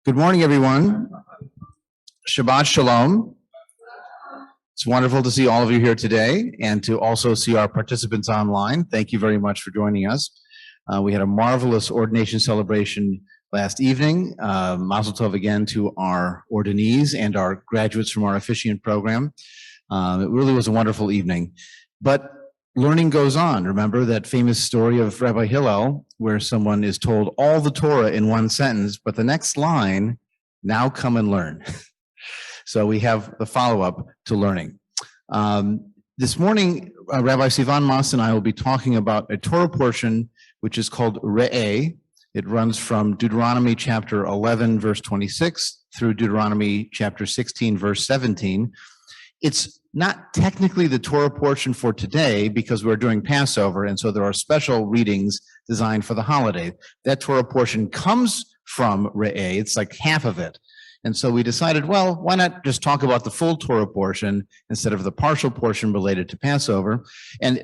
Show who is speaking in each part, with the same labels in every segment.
Speaker 1: Good morning, everyone. Shabbat Shalom. It's wonderful to see all of you here today and to also see our participants online. Thank you very much for joining us. We had a marvelous ordination celebration last evening. Mazel tov again to our ordinees and our graduates from our officiant program. It really was a wonderful evening. But learning goes on. Remember that famous story of Rabbi Hillel, where someone is told all the Torah in one sentence, but the next line, now come and learn. So we have the follow-up to learning. This morning, Rabbi Sivan Mas and I will be talking about a Torah portion which is called Re'eh. It runs from Deuteronomy Chapter 11, verse 26, through Deuteronomy Chapter 16, verse 17. It's not technically the Torah portion for today because we're doing Passover, and so there are special readings designed for the holiday. That Torah portion comes from Re'eh. It's like half of it. And so we decided, well, why not just talk about the full Torah portion instead of the partial portion related to Passover? And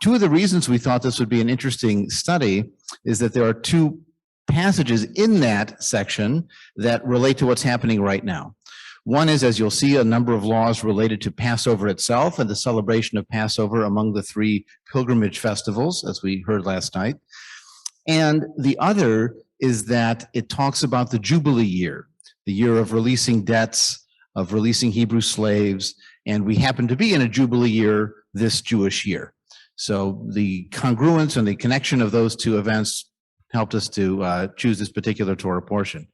Speaker 1: two of the reasons we thought this would be an interesting study is that there are two passages in that section that relate to what's happening right now. One is, as you'll see, a number of laws related to Passover itself and the celebration of Passover among the three pilgrimage festivals, as we heard last night. And the other is that it talks about the Jubilee year, the year of releasing debts, of releasing Hebrew slaves, and we happen to be in a Jubilee year this Jewish year. So the congruence and the connection of those two events helped us to choose this particular Torah portion.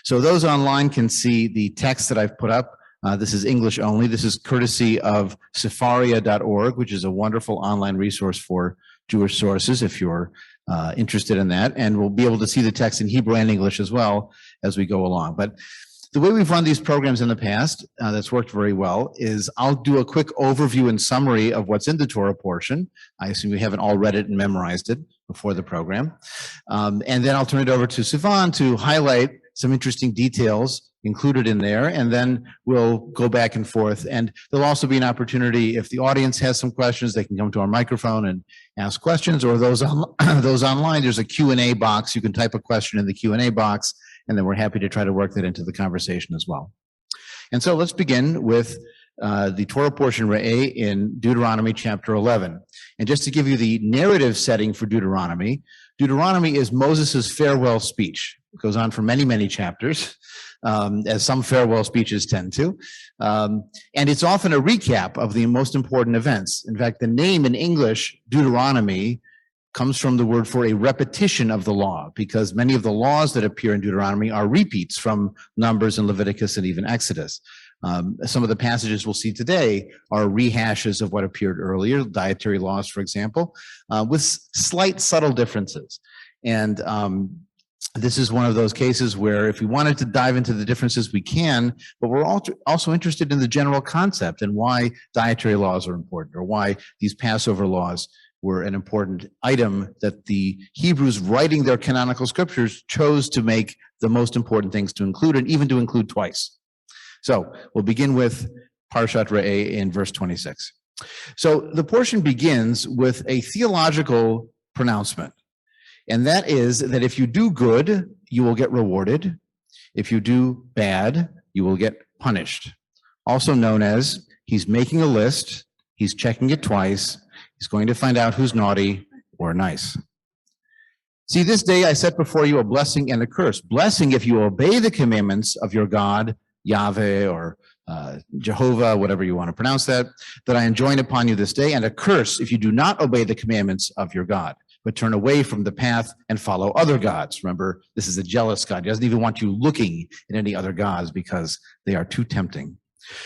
Speaker 1: So those online can see the text that I've put up. This is English only. This is courtesy of Sefaria.org, which is a wonderful online resource for Jewish sources if you're interested in that. And we'll be able to see the text in Hebrew and English as well as we go along. But the way we've run these programs in the past, that's worked very well, is I'll do a quick overview and summary of what's in the Torah portion. I assume you haven't all read it and memorized it before the program. And then I'll turn it over to Sivan to highlight some interesting details included in there, and then we'll go back and forth. And there'll also be an opportunity, if the audience has some questions, they can come to our microphone and ask questions, or those online, there's a Q&A box. You can type a question in the Q&A box, and then we're happy to try to work that into the conversation as well. And so let's begin with the Torah portion Re'eh in Deuteronomy chapter 11. And just to give you the narrative setting for Deuteronomy, Deuteronomy is Moses' farewell speech. It goes on for many, many chapters, as some farewell speeches tend to. And it's often a recap of the most important events. In fact, the name in English, Deuteronomy, comes from the word for a repetition of the law, because many of the laws that appear in Deuteronomy are repeats from Numbers and Leviticus and even Exodus. Some of the passages we'll see today are rehashes of what appeared earlier, dietary laws, for example, with slight subtle differences. And this is one of those cases where if we wanted to dive into the differences, we can, but we're also interested in the general concept and why dietary laws are important, or why these Passover laws were an important item that the Hebrews writing their canonical scriptures chose to make the most important things to include, and even to include twice. So we'll begin with Parashat Re'eh in verse 26. So the portion begins with a theological pronouncement. And that is that if you do good, you will get rewarded. If you do bad, you will get punished. Also known as, he's making a list, he's checking it twice, he's going to find out who's naughty or nice. See, this day I set before you a blessing and a curse. Blessing if you obey the commandments of your God, Yahweh, or Jehovah, whatever you want to pronounce that I enjoin upon you this day, and a curse if you do not obey the commandments of your God, but turn away from the path and follow other gods. Remember, this is a jealous God. He doesn't even want you looking at any other gods because they are too tempting.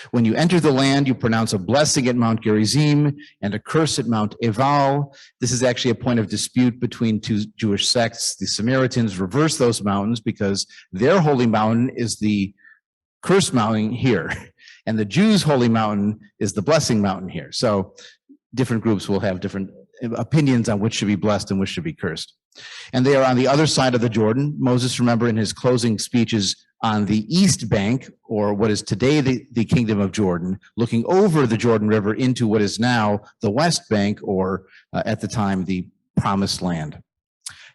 Speaker 1: When you enter the land, you pronounce a blessing at Mount Gerizim and a curse at Mount Ebal. This is actually a point of dispute between two Jewish sects. The Samaritans reverse those mountains because their holy mountain is the curse mountain here, and the Jews' holy mountain is the blessing mountain here. So different groups will have different opinions on which should be blessed and which should be cursed. And they are on the other side of the Jordan. Moses, remember, in his closing speeches on the east bank, or what is today the kingdom of Jordan, looking over the Jordan River into what is now the west bank, or at the time the promised land.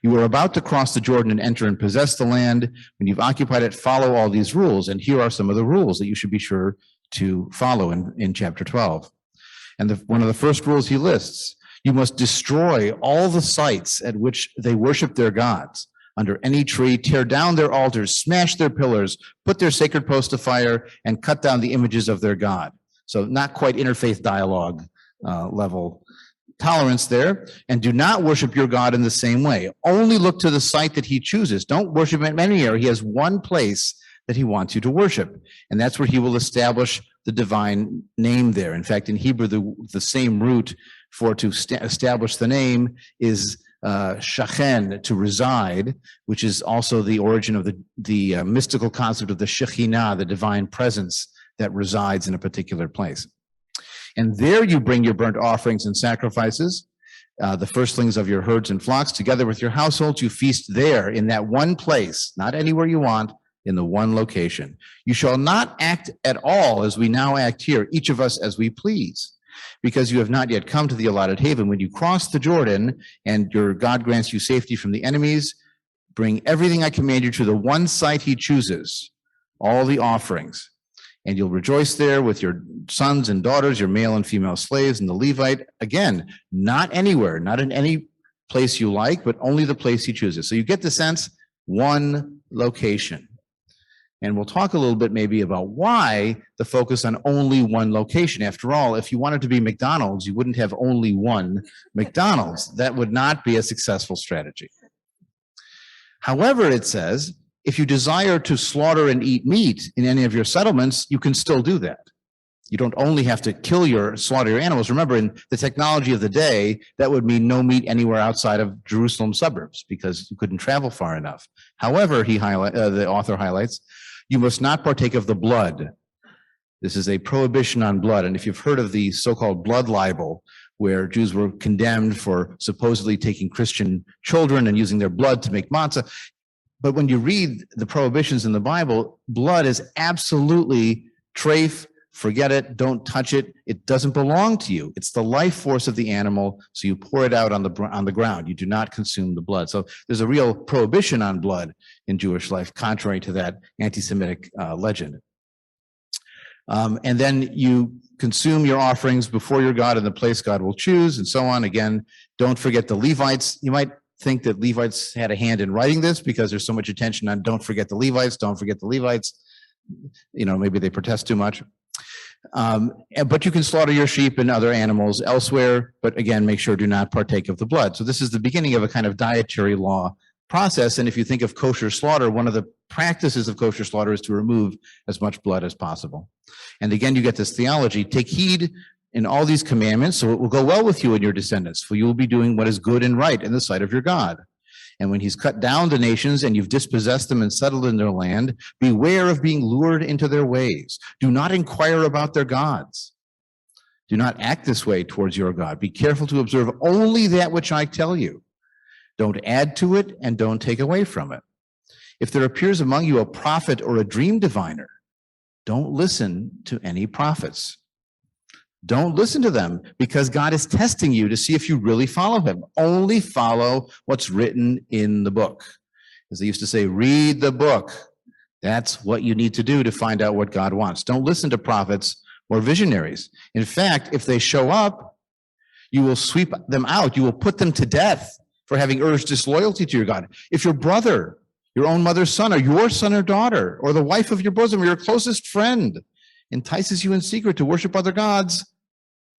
Speaker 1: You are about to cross the Jordan and enter and possess the land. When you've occupied it, follow all these rules. And here are some of the rules that you should be sure to follow in chapter 12. And one of the first rules he lists, you must destroy all the sites at which they worship their gods. Under any tree, tear down their altars, smash their pillars, put their sacred posts to fire, and cut down the images of their God. So not quite interfaith dialogue level tolerance there. And do not worship your God in the same way. Only look to the site that he chooses. Don't worship him anywhere. He has one place that he wants you to worship. And that's where he will establish the divine name there. In fact, in Hebrew, the same root for to establish the name is shachen, to reside, which is also the origin of the mystical concept of the Shekhinah, the divine presence that resides in a particular place. And there you bring your burnt offerings and sacrifices, the firstlings of your herds and flocks, together with your households. You feast there in that one place, not anywhere you want, in the one location. You shall not act at all as we now act here, each of us as we please, because you have not yet come to the allotted haven. When you cross the Jordan and your God grants you safety from the enemies, bring everything I command you to the one site he chooses, all the offerings, and you'll rejoice there with your sons and daughters, your male and female slaves, and the Levite. Again, not anywhere, not in any place you like, but only the place he chooses. So you get the sense, one location. And we'll talk a little bit maybe about why the focus on only one location. After all, if you wanted to be McDonald's, you wouldn't have only one McDonald's. That would not be a successful strategy. However, it says, if you desire to slaughter and eat meat in any of your settlements, you can still do that. You don't only have to slaughter your animals. Remember, in the technology of the day, that would mean no meat anywhere outside of Jerusalem suburbs because you couldn't travel far enough. However, the author highlights, you must not partake of the blood. This is a prohibition on blood. And if you've heard of the so-called blood libel, where Jews were condemned for supposedly taking Christian children and using their blood to make matzah, but when you read the prohibitions in the Bible, blood is absolutely treif, forget it, don't touch it. It doesn't belong to you. It's the life force of the animal, so you pour it out on the ground. You do not consume the blood. So there's a real prohibition on blood in Jewish life, contrary to that anti-Semitic legend. And then you consume your offerings before your God in the place God will choose, and so on. Again, don't forget the Levites. You might think that Levites had a hand in writing this because there's so much attention on don't forget the Levites, don't forget the Levites. You know, maybe they protest too much. But you can slaughter your sheep and other animals elsewhere, but again, make sure do not partake of the blood. So this is the beginning of a kind of dietary law process. And if you think of kosher slaughter, one of the practices of kosher slaughter is to remove as much blood as possible. And again, you get this theology, take heed in all these commandments, so it will go well with you and your descendants, for you will be doing what is good and right in the sight of your God. And when he's cut down the nations and you've dispossessed them and settled in their land, beware of being lured into their ways. Do not inquire about their gods. Do not act this way towards your God. Be careful to observe only that which I tell you. Don't add to it and don't take away from it. If there appears among you a prophet or a dream diviner, don't listen to any prophets. Don't listen to them because God is testing you to see if you really follow him. Only follow what's written in the book. As they used to say, read the book. That's what you need to do to find out what God wants. Don't listen to prophets or visionaries. In fact, if they show up, you will sweep them out. You will put them to death for having urged disloyalty to your God. If your brother, your own mother's son, or your son or daughter, or the wife of your bosom, or your closest friend, entices you in secret to worship other gods,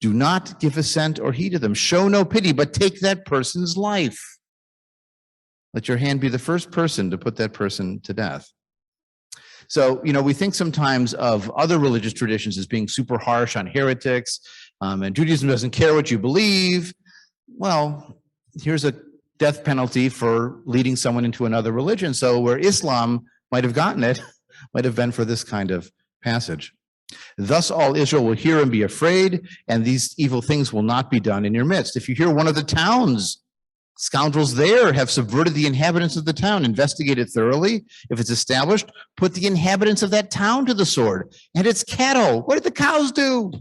Speaker 1: do not give assent or heed to them. Show no pity, but take that person's life. Let your hand be the first person to put that person to death. So, we think sometimes of other religious traditions as being super harsh on heretics, and Judaism doesn't care what you believe. Well, here's a death penalty for leading someone into another religion. So where Islam might have gotten it, might have been for this kind of passage. Thus all Israel will hear and be afraid, and these evil things will not be done in your midst. If you hear one of the towns, scoundrels there have subverted the inhabitants of the town, investigate it thoroughly. If it's established, put the inhabitants of that town to the sword and its cattle. What did the cows do?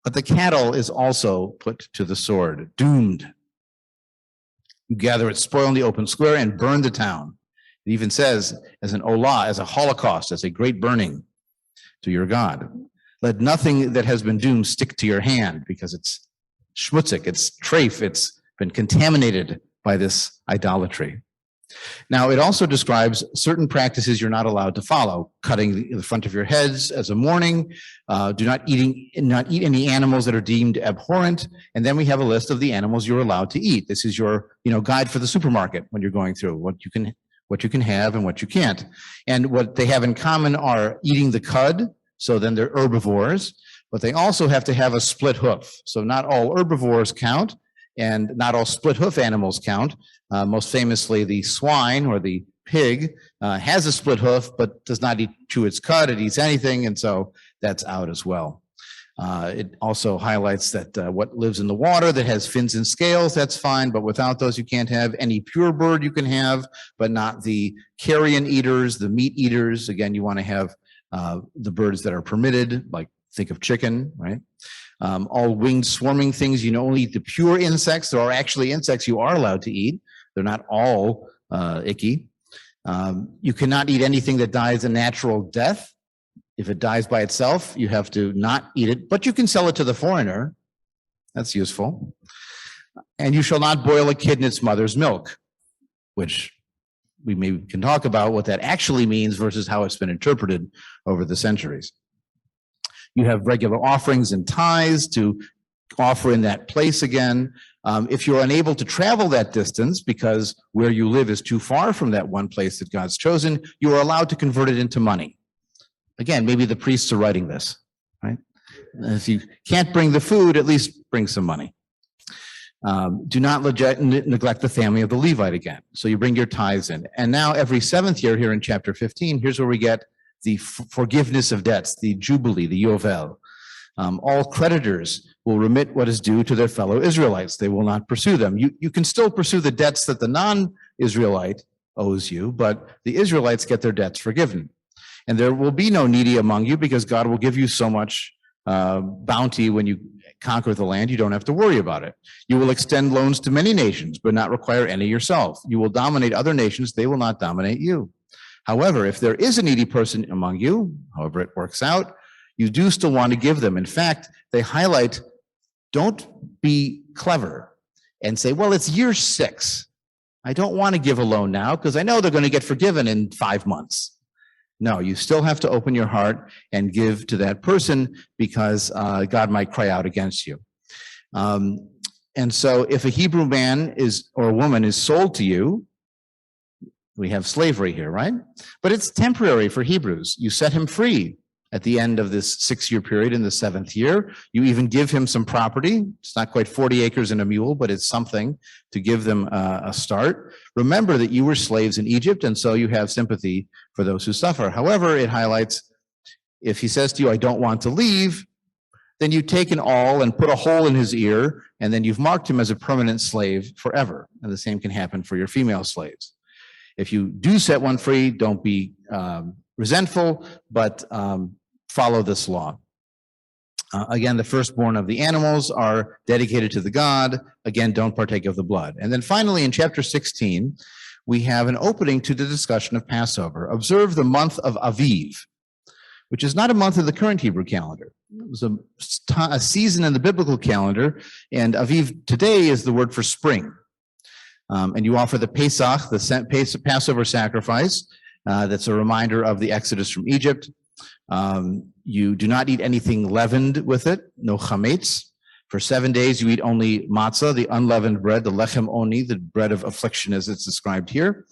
Speaker 1: But the cattle is also put to the sword, doomed. You gather its spoil in the open square and burn the town. It even says, as an olah, as a holocaust, as a great burning to your God. Let nothing that has been doomed stick to your hand, because it's schmutzig, it's treif, it's been contaminated by this idolatry. Now, it also describes certain practices you're not allowed to follow: cutting the front of your heads as a mourning, do not eat any animals that are deemed abhorrent, and then we have a list of the animals you're allowed to eat. This is your, guide for the supermarket when you're going through what you can have and what you can't. And what they have in common are eating the cud, so then they're herbivores, but they also have to have a split hoof. So not all herbivores count, and not all split hoof animals count. Most famously, the swine or the pig has a split hoof, but does not chew its cud. It eats anything, and so that's out as well. It also highlights that what lives in the water that has fins and scales, that's fine, but without those you can't have. Any pure bird you can have, but not the carrion eaters, the meat eaters. Again, you want to have the birds that are permitted, like think of chicken, right? All winged swarming things, only eat the pure insects. There are actually insects you are allowed to eat. They're not all icky. You cannot eat anything that dies a natural death. If it dies by itself, you have to not eat it, but you can sell it to the foreigner. That's useful. And you shall not boil a kid in its mother's milk, which we maybe can talk about what that actually means versus how it's been interpreted over the centuries. You have regular offerings and tithes to offer in that place again. If you're unable to travel that distance because where you live is too far from that one place that God's chosen, you are allowed to convert it into money. Again, maybe the priests are writing this, right? If you can't bring the food, at least bring some money. Do not neglect the family of the Levite again. So you bring your tithes in. And now every seventh year here in chapter 15, here's where we get the forgiveness of debts, the Jubilee, the Yovel. All creditors will remit what is due to their fellow Israelites. They will not pursue them. You can still pursue the debts that the non-Israelite owes you, but the Israelites get their debts forgiven. And there will be no needy among you, because God will give you so much bounty when you conquer the land, you don't have to worry about it. You will extend loans to many nations, but not require any yourself. You will dominate other nations, they will not dominate you. However, if there is a needy person among you, however it works out, you do still want to give them. In fact, they highlight, don't be clever and say, well, it's year 6. I don't want to give a loan now because I know they're going to get forgiven in 5 months. No, you still have to open your heart and give to that person, because God might cry out against you. And so if a Hebrew man or a woman is sold to you, we have slavery here, right? But it's temporary for Hebrews. You set him free at the end of this 6-year period in the 7th year. You even give him some property. It's not quite 40 acres and a mule, but it's something to give them a start. Remember that you were slaves in Egypt, and so you have sympathy for those who suffer. However, it highlights, if he says to you, I don't want to leave, then you take an awl and put a hole in his ear, and then you've marked him as a permanent slave forever. And the same can happen for your female slaves. If you do set one free, don't be resentful, but follow this law. Again, the firstborn of the animals are dedicated to the god. Again, don't partake of the blood. And then finally, in chapter 16, we have an opening to the discussion of Passover. Observe the month of Aviv, which is not a month of the current Hebrew calendar. It was a season in the biblical calendar, and Aviv today is the word for spring. And you offer the Pesach, the Passover sacrifice. That's a reminder of the Exodus from Egypt. You do not eat anything leavened with it, no chametz. For 7 days, you eat only matzah, the unleavened bread, the lechem oni, the bread of affliction as it's described here.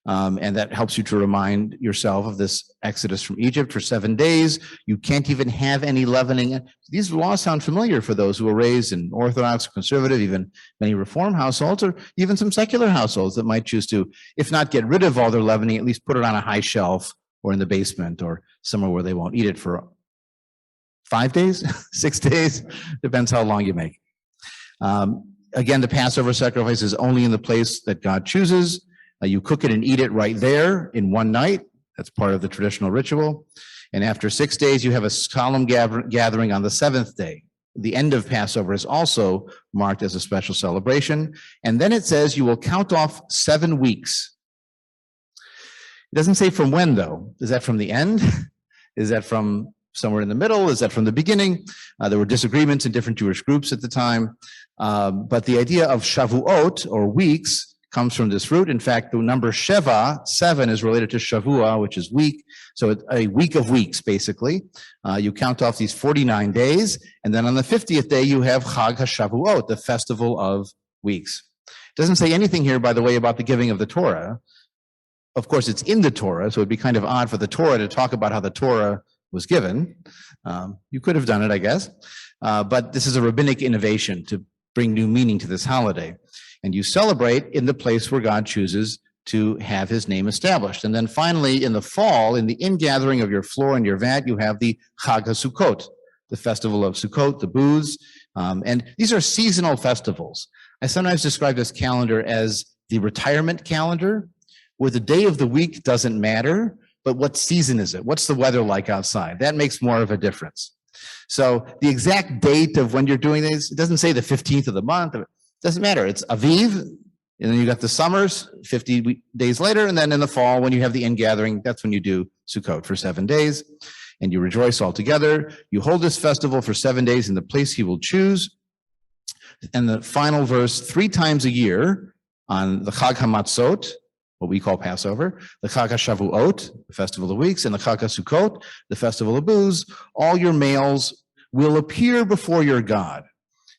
Speaker 1: And that helps you to remind yourself of this Exodus from Egypt. For 7 days, you can't even have any leavening. These laws sound familiar for those who were raised in Orthodox, conservative, even many Reform households, or even some secular households that might choose to, if not get rid of all their leavening, at least put it on a high shelf or in the basement or somewhere where they won't eat it for 5 days, 6 days, depends how long you make. Again, the Passover sacrifice is only in the place that God chooses. You cook it and eat it right there in one night. That's part of the traditional ritual. And after 6 days, you have a solemn gathering on the 7th day. the end of Passover is also marked as a special celebration. And then it says you will count off 7 weeks. It doesn't say from when, though. Is that from the end? Is that from somewhere in the middle? Is that from the beginning? There were disagreements in different Jewish groups at the time. But the idea of Shavuot, or weeks, comes from this root. In fact, the number Sheva, 7, is related to Shavua, which is week. So it's a week of weeks, basically. You count off these 49 days, and then on the 50th day, you have Chag HaShavuot, the festival of weeks. It doesn't say anything here, by the way, about the giving of the Torah. Of course, it's in the Torah, so it'd be kind of odd for the Torah to talk about how the Torah was given. You could have done it, I guess. But this is a rabbinic innovation to bring new meaning to this holiday. And you celebrate in the place where God chooses to have his name established. And then finally, in the fall, in the ingathering of your floor and your vat, you have the Chag HaSukkot, the festival of Sukkot, the booths. And these are seasonal festivals. I sometimes describe this calendar as the retirement calendar, where the day of the week doesn't matter, but what season is it? What's the weather like outside? That makes more of a difference. So the exact date of when you're doing this, it doesn't say the 15th of the month. It doesn't matter. It's Aviv, and then you got the summers, 50 days later, and then in the fall, when you have the ingathering, that's when you do Sukkot for 7 days, and you rejoice all together. You hold this festival for 7 days in the place he will choose. And the final verse, 3 times a year on the Chag HaMatzot, what we call Passover, the Chag HaShavuot, the festival of weeks, and the Chag HaSukkot, the festival of booths, all your males will appear before your God.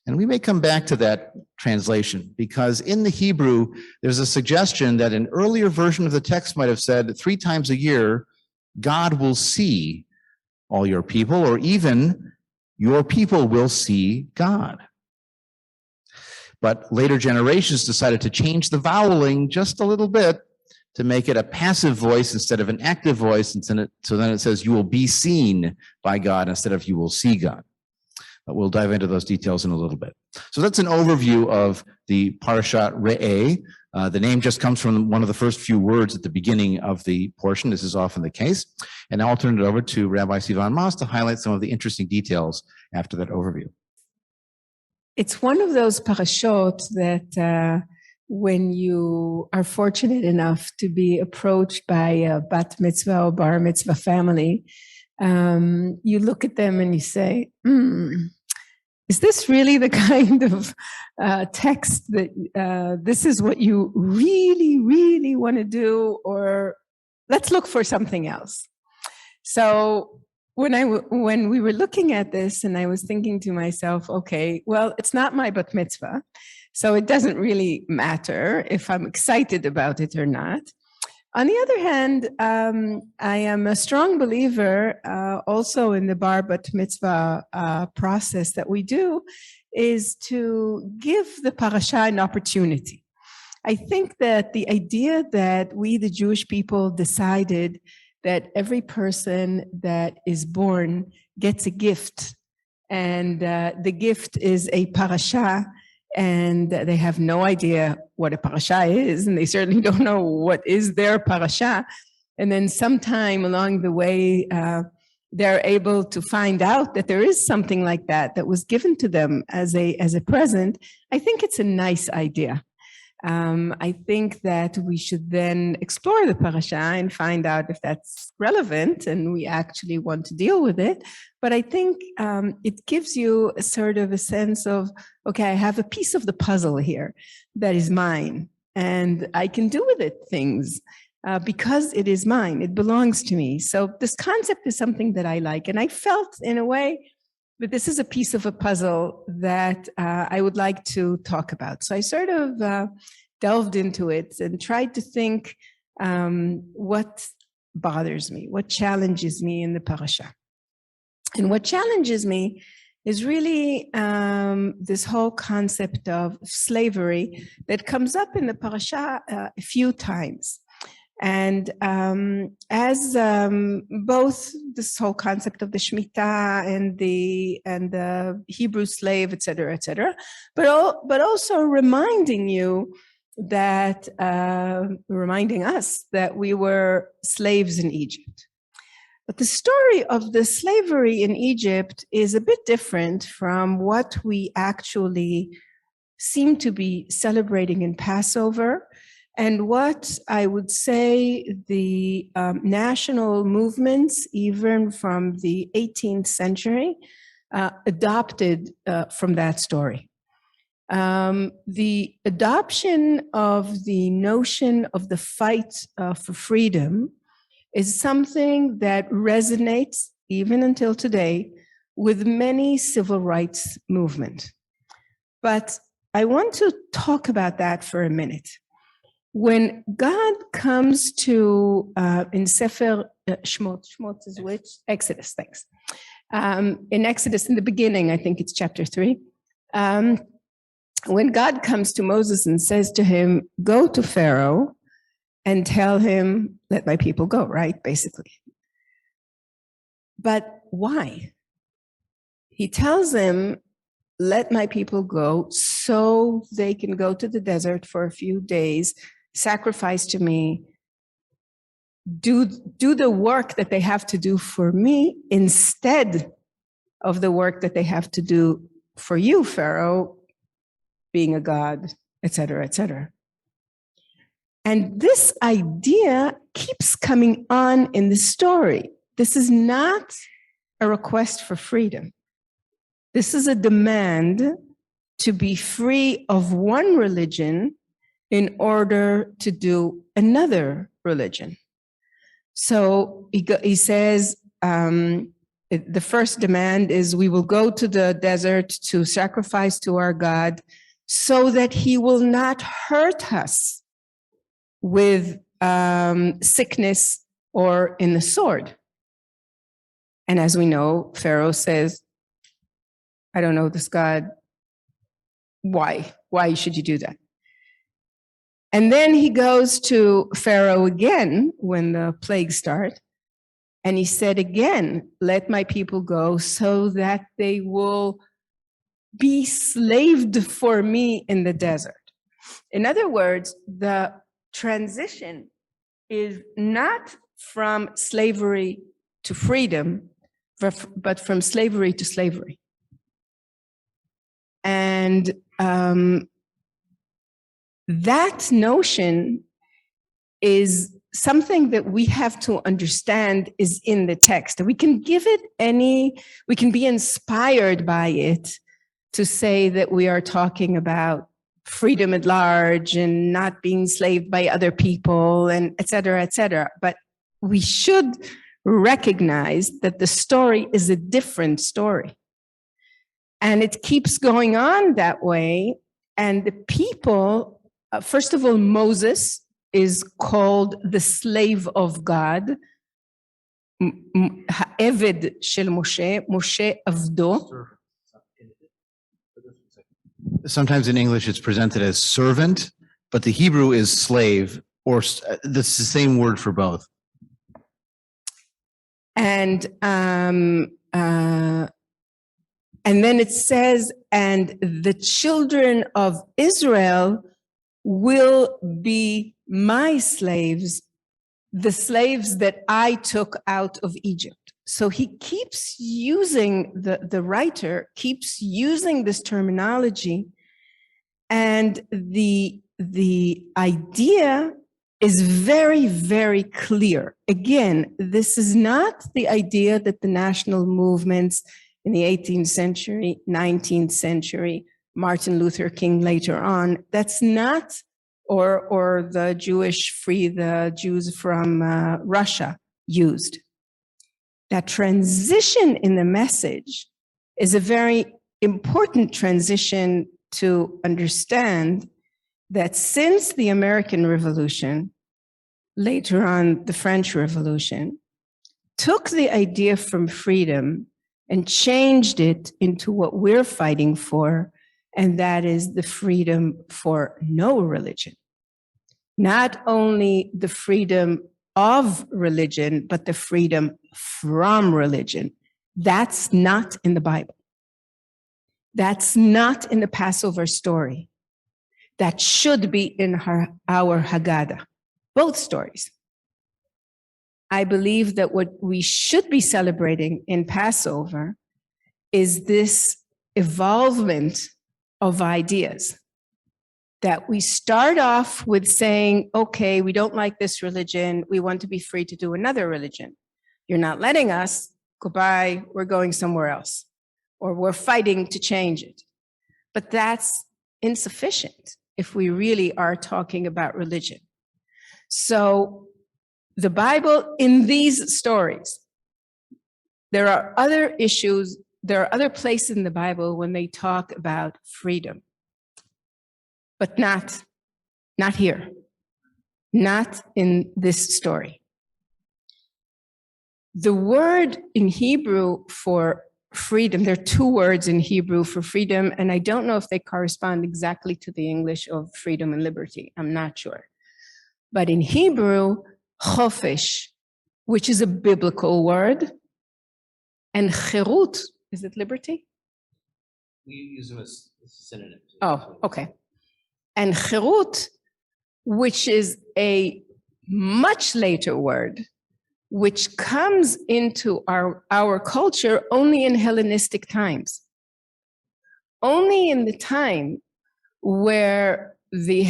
Speaker 1: And we may come back to that translation, because in the Hebrew, there's a suggestion that an earlier version of the text might have said 3 times a year, God will see all your people, or even your people will see God. But later generations decided to change the voweling just a little bit to make it a passive voice instead of an active voice. And so then it says you will be seen by God instead of you will see God. But we'll dive into those details in a little bit. So that's an overview of the Parashat Re'eh. The name just comes from one of the first few words at the beginning of the portion. This is often the case. And now I'll turn it over to Rabbi Sivan Mas to highlight some of the interesting details after that overview.
Speaker 2: It's one of those parashot that when you are fortunate enough to be approached by a bat mitzvah or bar mitzvah family, you look at them and you say, is this really the kind of text that this is what you really, really want to do, or let's look for something else? So when we were looking at this, and I was thinking to myself, okay, well, it's not my bat mitzvah, so it doesn't really matter if I'm excited about it or not. On the other hand, I am a strong believer also in the bar bat mitzvah process that we do, is to give the parasha an opportunity. I think that the idea that we, the Jewish people, decided that every person that is born gets a gift, and the gift is a parasha, and they have no idea what a parasha is, and they certainly don't know what is their parasha. And then sometime along the way, they're able to find out that there is something like that was given to them as a present. I think it's a nice idea. I think that we should then explore the parasha and find out if that's relevant and we actually want to deal with it. But I think it gives you a sort of a sense of, okay, I have a piece of the puzzle here that is mine, and I can do with it things because it is mine. It belongs to me. So this concept is something that I like. And I felt in a way that this is a piece of a puzzle that I would like to talk about. So I sort of delved into it and tried to think what bothers me, what challenges me in the parasha. And what challenges me is really this whole concept of slavery that comes up in the parasha a few times. And as both this whole concept of the Shemitah and the Hebrew slave, et cetera, but also reminding you that, reminding us that we were slaves in Egypt. But the story of the slavery in Egypt is a bit different from what we actually seem to be celebrating in Passover, and what I would say the national movements, even from the 18th century, adopted from that story. The adoption of the notion of the fight for freedom is something that resonates, even until today, with many civil rights movements. But I want to talk about that for a minute. When God comes to, in Sefer Shmot is which? Exodus, thanks. In Exodus, in the beginning, I think it's chapter 3, when God comes to Moses and says to him, go to Pharaoh and tell him, let my people go, right? Basically. But why? He tells him, let my people go so they can go to the desert for a few days, sacrifice to me, do the work that they have to do for me instead of the work that they have to do for you, Pharaoh, being a god, etc., etc. And this idea keeps coming on in the story. This is not a request for freedom. This is a demand to be free of one religion in order to do another religion. So he says, the first demand is we will go to the desert to sacrifice to our God so that he will not hurt us with sickness or in the sword. And as we know, Pharaoh says, I don't know this God. Why? Why should you do that? And then he goes to Pharaoh again when the plagues start. And he said again, let my people go so that they will be slaved for me in the desert. In other words, the transition is not from slavery to freedom, but from slavery to slavery. And that notion is something that we have to understand is in the text. We can we can be inspired by it to say that we are talking about freedom at large and not being enslaved by other people and et cetera, et cetera. But we should recognize that the story is a different story. And it keeps going on that way. And the people, first of all, Moses is called the slave of God. Ha'eved shel Moshe, Moshe avdo.
Speaker 1: Sometimes in English it's presented as servant, but the Hebrew is slave, or that's the same word for both.
Speaker 2: And then it says, and the children of Israel will be my slaves, the slaves that I took out of Egypt. So he keeps using, the writer keeps using this terminology, and the idea is very, very clear. Again, this is not the idea that the national movements in the 18th century, 19th century, Martin Luther King later on, that's not, or the free the Jews from Russia used. That transition in the message is a very important transition to understand that since the American Revolution, later on the French Revolution, took the idea from freedom and changed it into what we're fighting for, and that is the freedom for no religion. Not only the freedom of religion, but the freedom from religion. That's not in the Bible. That's not in the Passover story. That should be in our Haggadah, both stories. I believe that what we should be celebrating in Passover is this evolvement of ideas. That we start off with saying, okay, we don't like this religion. We want to be free to do another religion. You're not letting us. Goodbye. We're going somewhere else. Or we're fighting to change it. But that's insufficient if we really are talking about religion. So the Bible, in these stories, there are other issues, there are other places in the Bible when they talk about freedom. But not here, not in this story. The word in Hebrew for freedom, there are two words in Hebrew for freedom, and I don't know if they correspond exactly to the English of freedom and liberty. I'm not sure. But in Hebrew, chofesh, which is a biblical word, and cherut, is it liberty?
Speaker 3: We use them as synonyms.
Speaker 2: Oh, okay. And cherut, which is a much later word, which comes into our culture only in Hellenistic times. Only in the time where the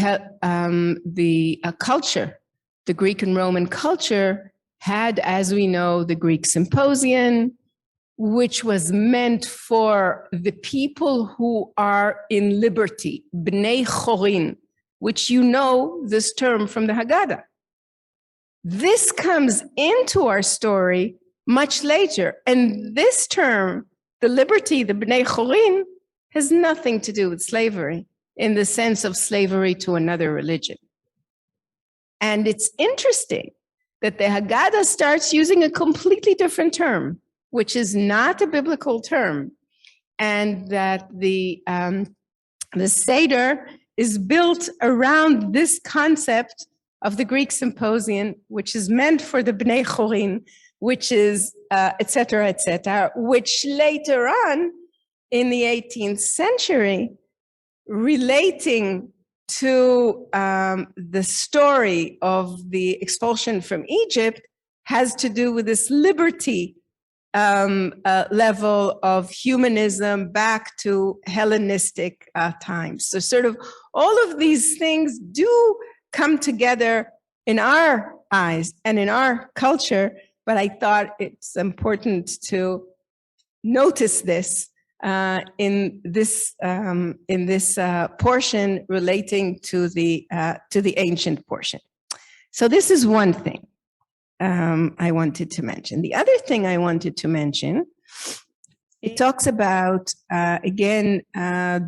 Speaker 2: culture, the Greek and Roman culture, had, as we know, the Greek Symposium, which was meant for the people who are in liberty, bnei chorin, which you know this term from the Haggadah. This comes into our story much later. And this term, the liberty, the bnei chorin, has nothing to do with slavery in the sense of slavery to another religion. And it's interesting that the Haggadah starts using a completely different term, which is not a biblical term, and that the Seder is built around this concept of the Greek Symposium, which is meant for the Bnei Chorin, which is, et cetera, which later on in the 18th century, relating to the story of the expulsion from Egypt, has to do with this liberty level of humanism back to Hellenistic times. So sort of all of these things do come together in our eyes and in our culture, but I thought it's important to notice this in this portion relating to the ancient portion. So this is one thing I wanted to mention. The other thing I wanted to mention, it talks about again,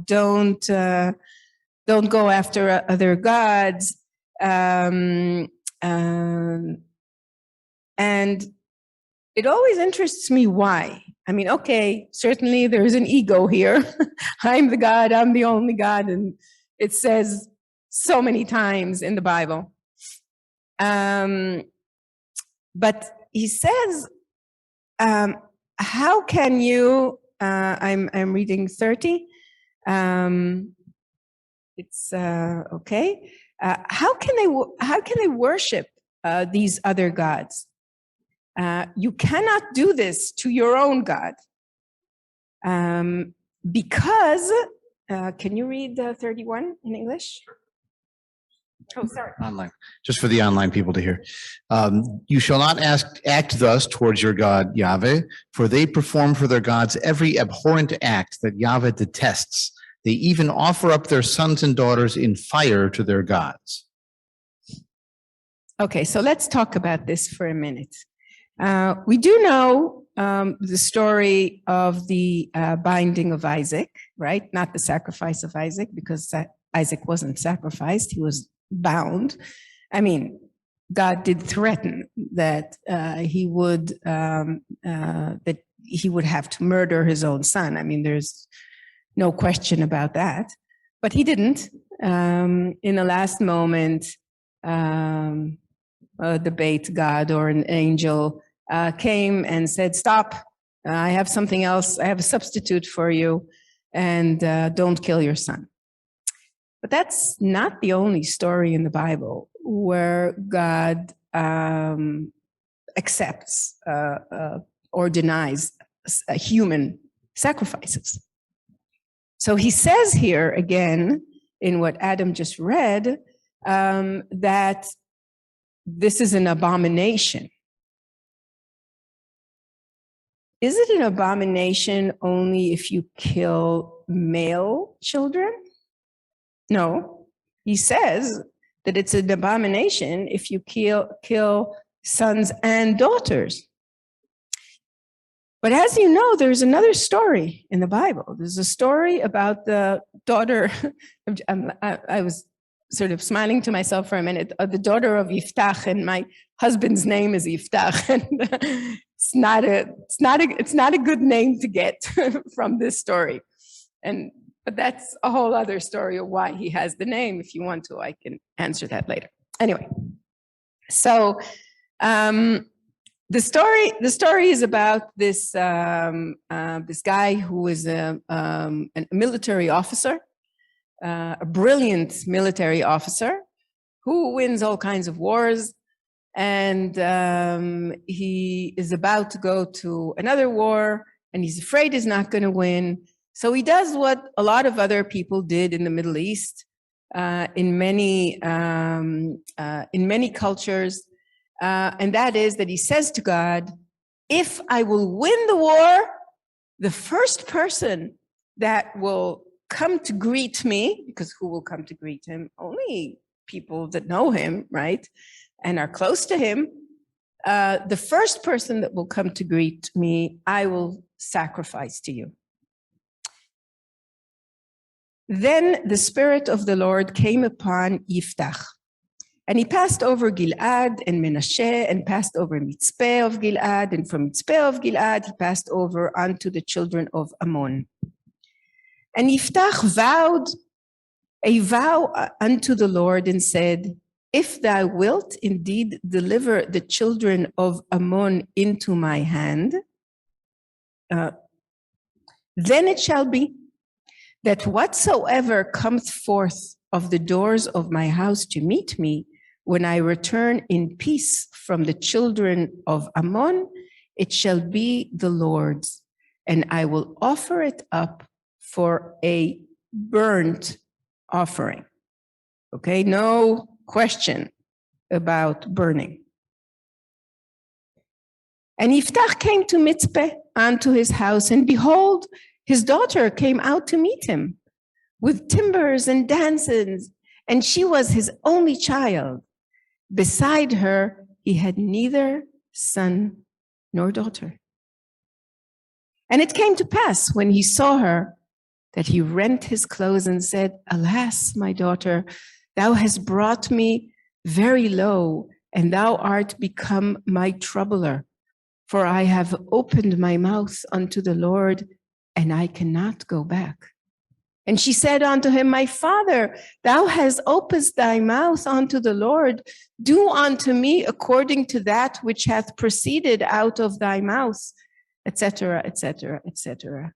Speaker 2: don't go after other gods, and it always interests me why. I mean, okay, certainly there's an ego here. I'm the God, I'm the only God, and it says so many times in the Bible. But he says, how can you, I'm reading 30. It's okay. How can they worship these other gods? You cannot do this to your own God. Because, can you read 31 in English? Oh, sorry.
Speaker 1: Online, just for the online people to hear. You shall not act thus towards your God, Yahweh, for they perform for their gods every abhorrent act that Yahweh detests. They even offer up their sons and daughters in fire to their gods.
Speaker 2: Okay, so let's talk about this for a minute. We do know the story of the binding of Isaac, right? Not the sacrifice of Isaac, because Isaac wasn't sacrificed, he was bound. I mean, God did threaten that he would have to murder his own son. I mean, there's no question about that. But he didn't. In the last moment, a debate God or an angel came and said, stop, I have something else, I have a substitute for you, and don't kill your son. But that's not the only story in the Bible where God accepts or denies human sacrifices. So he says here again, in what Adam just read, that this is an abomination. Is it an abomination only if you kill male children? No. He says that it's an abomination if you kill sons and daughters. But as you know, there's another story in the Bible. There's a story about the daughter. I was sort of smiling to myself for a minute. The daughter of Yiftach, and my husband's name is Yiftach, and it's not a good name to get from this story. But that's a whole other story of why he has the name. If you want to, I can answer that later. Anyway, so the story is about this guy who is a military officer, a brilliant military officer who wins all kinds of wars, and he is about to go to another war, and he's afraid he's not going to win. So he does what a lot of other people did in the Middle East, in many cultures, and that is that he says to God, if I will win the war, the first person that will come to greet me, because who will come to greet him? Only people that know him, right, and are close to him. The first person that will come to greet me, I will sacrifice to you. Then the Spirit of the Lord came upon Yiftach, and he passed over Gilad and Menashe, and passed over Mitzpeh of Gilad, and from Mitzpeh of Gilad he passed over unto the children of Ammon. And Yiftach vowed a vow unto the Lord and said, if thou wilt indeed deliver the children of Ammon into my hand, then it shall be that whatsoever cometh forth of the doors of my house to meet me, when I return in peace from the children of Ammon, it shall be the Lord's, and I will offer it up for a burnt offering. Okay, no question about burning. And Yiftach came to Mitzpeh unto his house, and behold, his daughter came out to meet him with timbrels and dances, and she was his only child. Beside her, he had neither son nor daughter. And it came to pass when he saw her that he rent his clothes and said, alas, my daughter, thou hast brought me very low, and thou art become my troubler. For I have opened my mouth unto the Lord, and I cannot go back. And she said unto him, my father, thou hast opened thy mouth unto the Lord. Do unto me according to that which hath proceeded out of thy mouth, etc., etc., etc.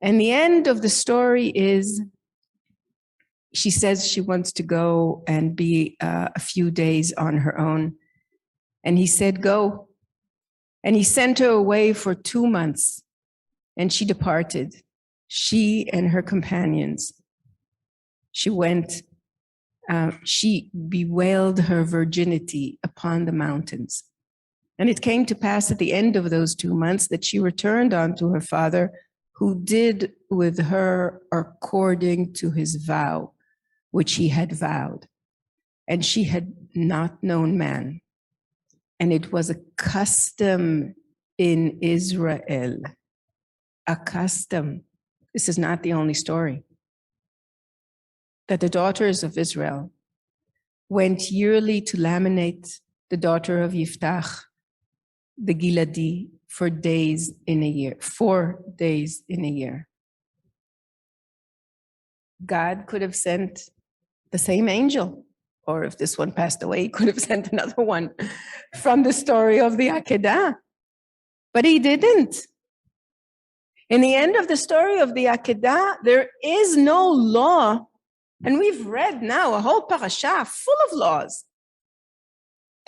Speaker 2: And the end of the story is, she says she wants to go and be a few days on her own. And he said, go. And he sent her away for 2 months. And she departed, she and her companions. She went, she bewailed her virginity upon the mountains. And it came to pass at the end of those 2 months that she returned unto her father, who did with her according to his vow, which he had vowed. And she had not known man. And it was a custom in Israel, a custom. This is not the only story, that the daughters of Israel went yearly to laminate the daughter of Yiftach, the Giladi, for days in a year, 4 days in a year. God could have sent the same angel, or if this one passed away, he could have sent another one from the story of the Akedah, but he didn't. In the end of the story of the Akedah, there is no law, and we've read now a whole parasha full of laws.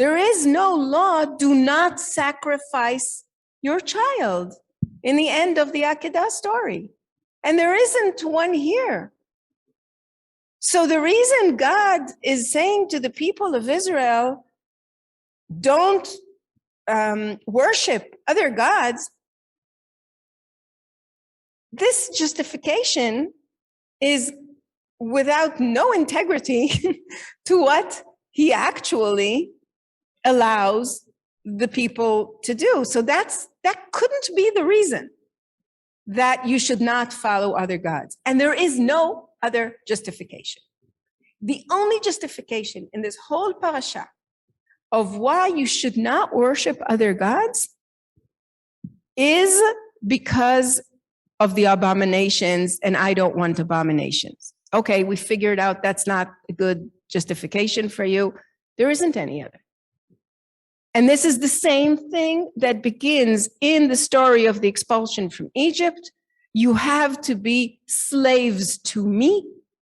Speaker 2: There is no law, do not sacrifice your child in the end of the Akedah story. And there isn't one here. So the reason God is saying to the people of Israel, don't worship other gods, this justification is without no integrity to what he actually allows the people to do. So that couldn't be the reason that you should not follow other gods. And there is no other justification. The only justification in this whole parasha of why you should not worship other gods is because of the abominations, and I don't want abominations. Okay, we figured out that's not a good justification for you. There isn't any other. And this is the same thing that begins in the story of the expulsion from Egypt. You have to be slaves to me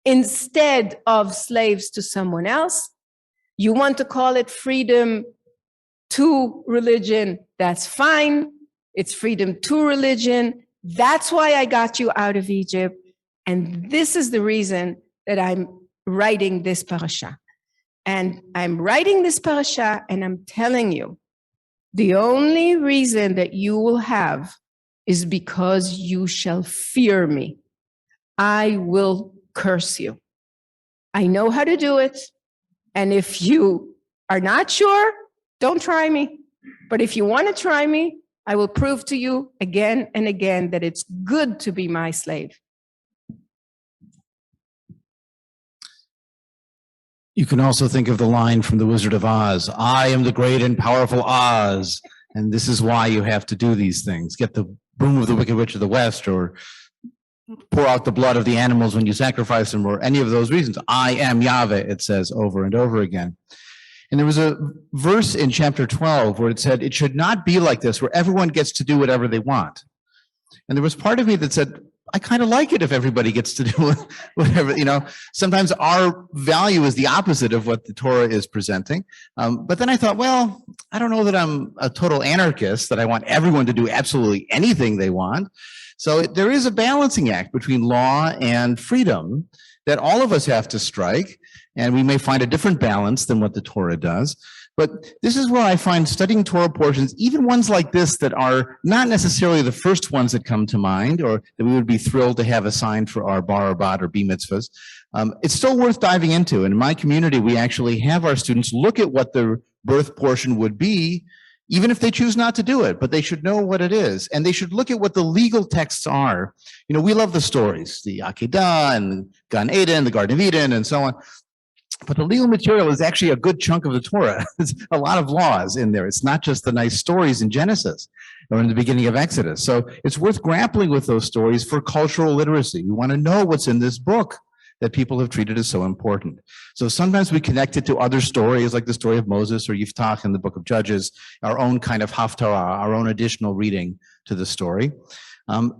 Speaker 2: instead of slaves to someone else. You want to call it freedom to religion, that's fine. It's freedom to religion. That's why I got you out of Egypt. And this is the reason that I'm writing this parasha. And I'm writing this parasha and I'm telling you, the only reason that you will have is because you shall fear me. I will curse you. I know how to do it. And if you are not sure, don't try me. But if you want to try me, I will prove to you again and again that it's good to be my slave.
Speaker 1: You can also think of the line from The Wizard of Oz, I am the great and powerful Oz, and this is why you have to do these things. Get the broom of the Wicked Witch of the West, or pour out the blood of the animals when you sacrifice them, or any of those reasons. I am Yahweh, it says over and over again. And there was a verse in chapter 12 where it said, it should not be like this, where everyone gets to do whatever they want. And there was part of me that said, I kind of like it if everybody gets to do whatever, sometimes our value is the opposite of what the Torah is presenting. But then I thought, well, I don't know that I'm a total anarchist, that I want everyone to do absolutely anything they want. So there is a balancing act between law and freedom that all of us have to strike. And we may find a different balance than what the Torah does. But this is where I find studying Torah portions, even ones like this that are not necessarily the first ones that come to mind, or that we would be thrilled to have assigned for our bar or bat or b mitzvahs, it's still worth diving into. And in my community, we actually have our students look at what the birth portion would be, even if they choose not to do it, but they should know what it is. And they should look at what the legal texts are. We love the stories, the Akedah and Gan Eden, the Garden of Eden, and so on. But the legal material is actually a good chunk of the Torah. There's a lot of laws in there. It's not just the nice stories in Genesis or in the beginning of Exodus. So it's worth grappling with those stories for cultural literacy. You want to know what's in this book that people have treated as so important. So sometimes we connect it to other stories, like the story of Moses or Yiftach in the book of Judges, our own kind of haftarah, our own additional reading to the story.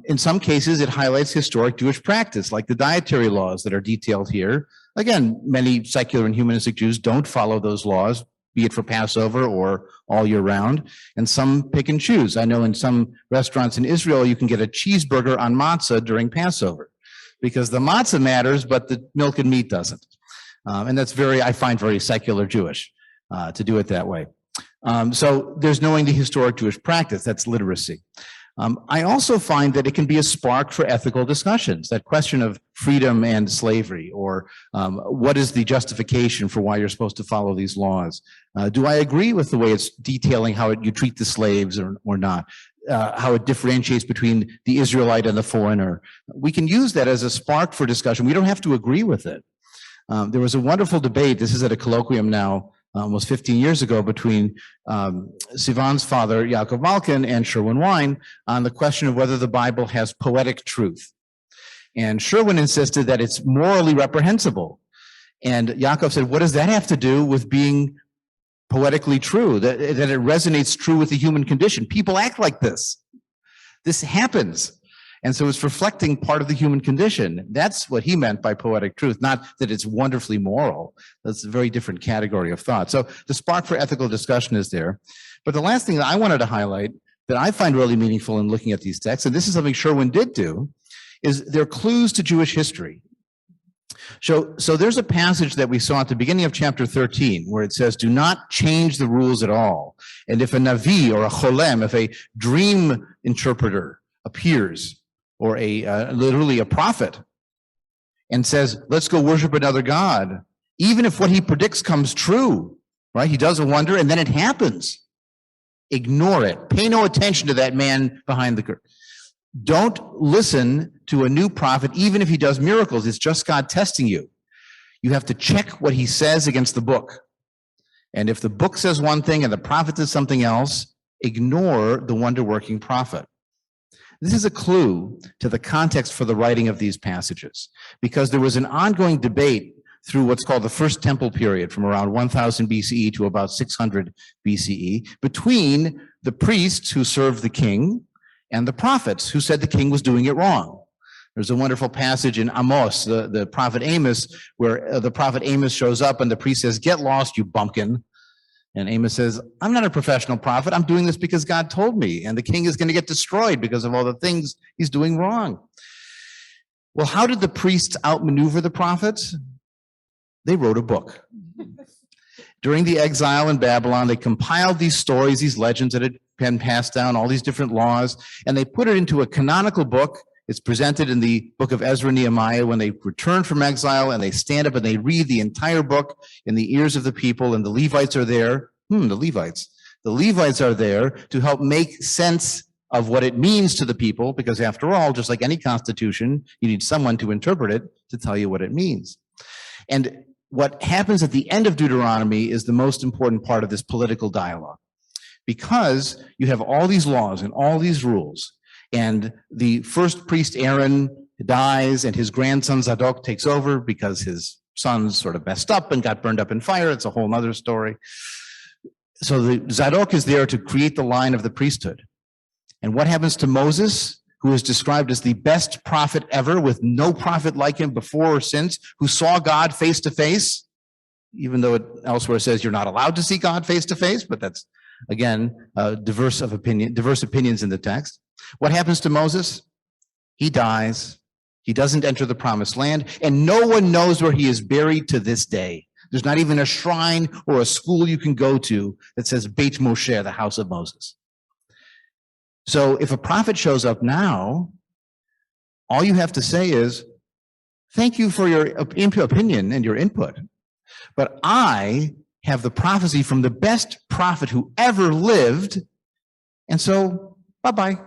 Speaker 1: In some cases, it highlights historic Jewish practice, like the dietary laws that are detailed here. Again, many secular and humanistic Jews don't follow those laws, be it for Passover or all year round, and some pick and choose. I know in some restaurants in Israel, you can get a cheeseburger on matzah during Passover, because the matzah matters, but the milk and meat doesn't. And that's I find very secular Jewish to do it that way. So there's knowing the historic Jewish practice, that's literacy. I also find that it can be a spark for ethical discussions, that question of freedom and slavery, or what is the justification for why you're supposed to follow these laws? Do I agree with the way it's detailing how you treat the slaves or not? How it differentiates between the Israelite and the foreigner? We can use that as a spark for discussion. We don't have to agree with it. There was a wonderful debate, this is at a colloquium now, almost 15 years ago, between Sivan's father, Yaakov Malkin, and Sherwin Wine on the question of whether the Bible has poetic truth. And Sherwin insisted that it's morally reprehensible. And Yaakov said, what does that have to do with being poetically true? That it resonates true with the human condition. People act like this. This happens. And so it's reflecting part of the human condition. That's what he meant by poetic truth, not that it's wonderfully moral. That's a very different category of thought. So the spark for ethical discussion is there. But the last thing that I wanted to highlight that I find really meaningful in looking at these texts, and this is something Sherwin did do, is they're clues to Jewish history. So there's a passage that we saw at the beginning of chapter 13 where it says, do not change the rules at all. And if a Navi or a Cholem, if a dream interpreter appears, or literally a prophet, and says, let's go worship another God, even if what he predicts comes true, right? He does a wonder and then it happens. Ignore it. Pay no attention to that man behind the curtain. Don't listen to a new prophet, even if he does miracles. It's just God testing you. You have to check what he says against the book. And if the book says one thing and the prophet says something else, ignore the wonder-working prophet. This is a clue to the context for the writing of these passages, because there was an ongoing debate through what's called the First Temple period from around 1000 BCE to about 600 BCE between the priests who served the king and the prophets who said the king was doing it wrong. There's a wonderful passage in Amos, the prophet Amos, where the prophet Amos shows up and the priest says, get lost, you bumpkin. And Amos says, I'm not a professional prophet. I'm doing this because God told me. And the king is going to get destroyed because of all the things he's doing wrong. Well, how did the priests outmaneuver the prophets? They wrote a book. During the exile in Babylon, they compiled these stories, these legends that had been passed down, all these different laws, and they put it into a canonical book. It's presented in the book of Ezra and Nehemiah when they return from exile, and they stand up and they read the entire book in the ears of the people, and the Levites are there. The Levites are there to help make sense of what it means to the people, because after all, just like any constitution, you need someone to interpret it to tell you what it means. And what happens at the end of Deuteronomy is the most important part of this political dialogue, because you have all these laws and all these rules, and the first priest Aaron dies and his grandson Zadok takes over because his sons sort of messed up and got burned up in fire. It's a whole other story. So the Zadok is there to create the line of the priesthood. And what happens to Moses, who is described as the best prophet ever, with no prophet like him before or since, who saw God face to face, even though it elsewhere says you're not allowed to see God face to face, but that's, again, diverse opinions in the text. What happens to Moses? He dies. He doesn't enter the promised land, and no one knows where he is buried to this day. There's not even a shrine or a school you can go to that says Beit Moshe, the house of Moses. So if a prophet shows up now, all you have to say is, thank you for your opinion and your input, but I have the prophecy from the best prophet who ever lived, and so bye-bye.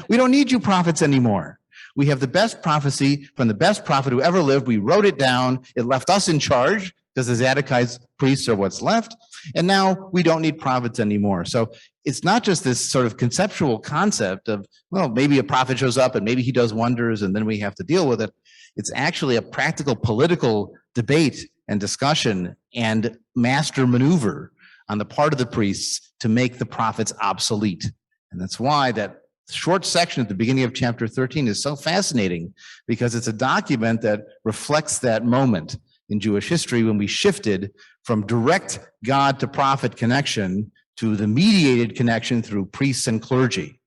Speaker 1: We don't need you prophets anymore. We have the best prophecy from the best prophet who ever lived. We wrote it down. It left us in charge because the Zadokite priests are what's left. And now we don't need prophets anymore. So it's not just this sort of conceptual concept of, well, maybe a prophet shows up and maybe he does wonders and then we have to deal with it. It's actually a practical political debate and discussion and master maneuver on the part of the priests to make the prophets obsolete. And that's why that short section at the beginning of chapter 13 is so fascinating, because it's a document that reflects that moment in Jewish history when we shifted from direct God to prophet connection to the mediated connection through priests and clergy.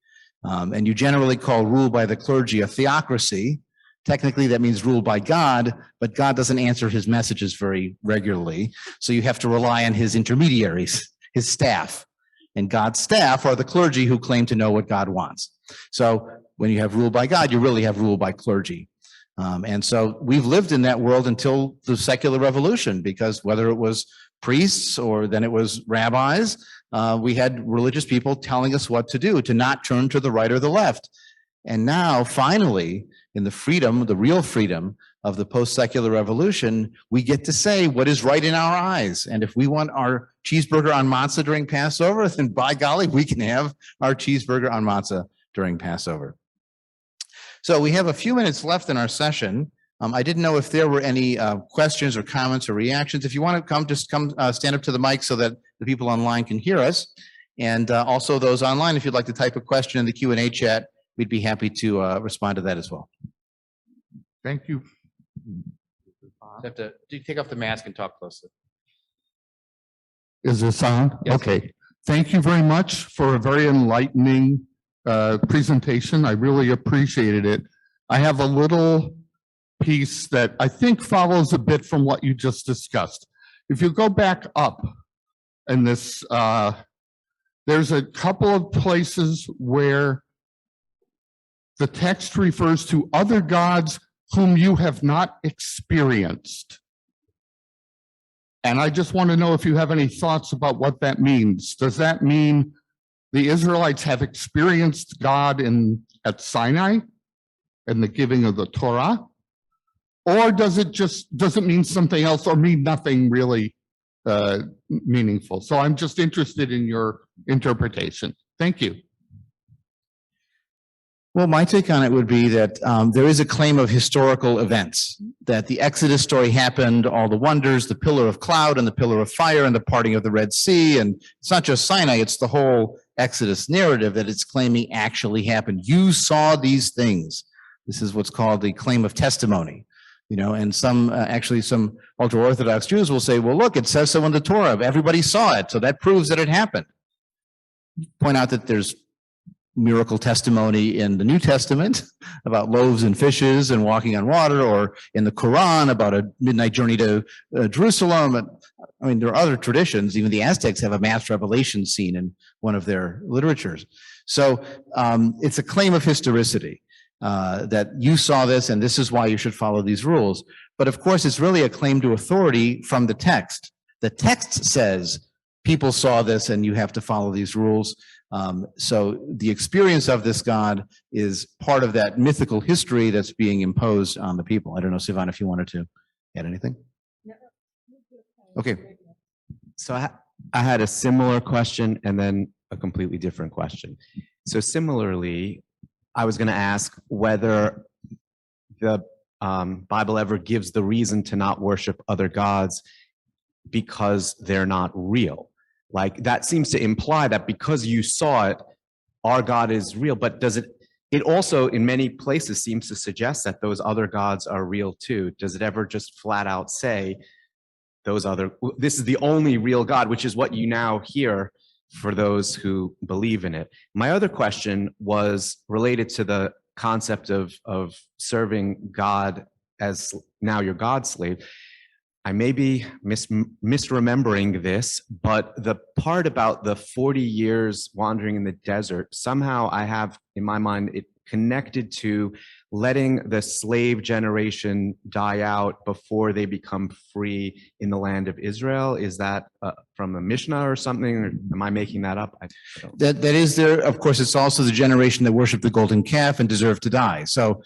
Speaker 1: And you generally call rule by the clergy a theocracy. Technically, that means ruled by God, but God doesn't answer his messages very regularly. So you have to rely on his intermediaries, his staff. And God's staff are the clergy who claim to know what God wants. So when you have rule by God, you really have rule by clergy. And so we've lived in that world until the secular revolution, because whether it was priests or then it was rabbis, we had religious people telling us what to do, to not turn to the right or the left. And now, finally, in the freedom, the real freedom of the post-secular revolution, we get to say what is right in our eyes. And if we want our cheeseburger on matzah during Passover, then by golly, we can have our cheeseburger on matzah during Passover. So we have a few minutes left in our session. I didn't know if there were any questions or comments or reactions. If you want to come, just come stand up to the mic so that the people online can hear us. And also those online, if you'd like to type a question in the Q&A chat, we'd be happy to respond to that as well.
Speaker 4: Thank you.
Speaker 1: Have to take off the mask and talk closely.
Speaker 4: Is this on?
Speaker 1: Yes.
Speaker 4: Okay. Thank you very much for a very enlightening presentation. I really appreciated it. I have a little piece that I think follows a bit from what you just discussed. If you go back up in this, there's a couple of places where the text refers to other gods whom you have not experienced. And I just want to know if you have any thoughts about what that means. Does that mean the Israelites have experienced God at Sinai and the giving of the Torah? Or does it mean something else or mean nothing really meaningful? So I'm just interested in your interpretation. Thank you.
Speaker 1: Well, my take on it would be that there is a claim of historical events, that the Exodus story happened, all the wonders, the pillar of cloud and the pillar of fire and the parting of the Red Sea. And it's not just Sinai, it's the whole Exodus narrative that it's claiming actually happened. You saw these things. This is what's called the claim of testimony. And some ultra-Orthodox Jews will say, well, look, it says so in the Torah. Everybody saw it, so that proves that it happened. Point out that there's miracle testimony in the New Testament about loaves and fishes and walking on water, or in the Quran about a midnight journey to Jerusalem. I mean, there are other traditions. Even the Aztecs have a mass revelation scene in one of their literatures. So it's a claim of historicity that you saw this and this is why you should follow these rules. But of course, it's really a claim to authority from the text. The text says people saw this and you have to follow these rules. So the experience of this God is part of that mythical history that's being imposed on the people. I don't know, Sivan, if you wanted to add anything. Okay.
Speaker 5: So I had a similar question and then a completely different question. So similarly, I was going to ask whether the Bible ever gives the reason to not worship other gods because they're not real. Like that seems to imply that because you saw it, our God is real. But does it also in many places seems to suggest that those other gods are real too. Does it ever just flat out say this is the only real God, which is what you now hear for those who believe in it? My other question was related to the concept of serving God as now your God slave. I may be misremembering this, but the part about the 40 years wandering in the desert, somehow I have in my mind it connected to letting the slave generation die out before they become free in the land of Israel. Is that from a Mishnah or something? Or am I making that up?
Speaker 1: That is there. Of course, it's also the generation that worshiped the golden calf and deserved to die. So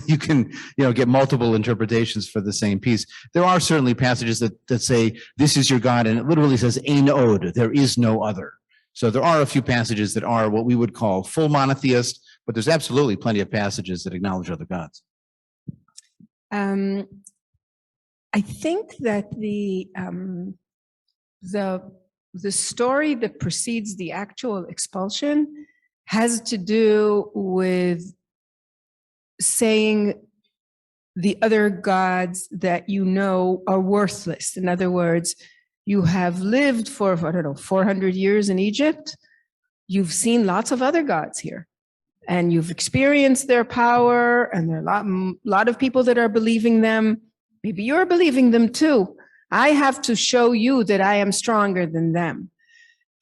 Speaker 1: you can, get multiple interpretations for the same piece. There are certainly passages that say this is your God, and it literally says ein od, there is no other. So there are a few passages that are what we would call full monotheist, but there's absolutely plenty of passages that acknowledge other gods.
Speaker 2: I think that the story that precedes the actual expulsion has to do with saying the other gods that you know are worthless. In other words, you have lived for, 400 years in Egypt. You've seen lots of other gods here. And you've experienced their power, and there are a lot of people that are believing them. Maybe you're believing them too. I have to show you that I am stronger than them.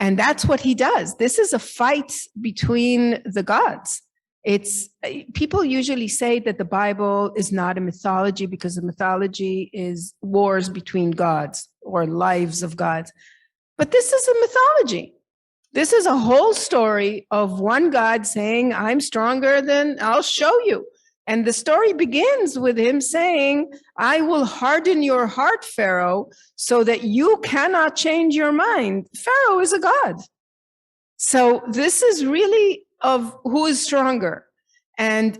Speaker 2: And that's what he does. This is a fight between the gods. People usually say that the Bible is not a mythology because the mythology is wars between gods or lives of gods. But this is a mythology. This is a whole story of one God saying, I'm stronger than, I'll show you. And the story begins with him saying, I will harden your heart, Pharaoh, so that you cannot change your mind. Pharaoh is a God. So this is really of who is stronger. And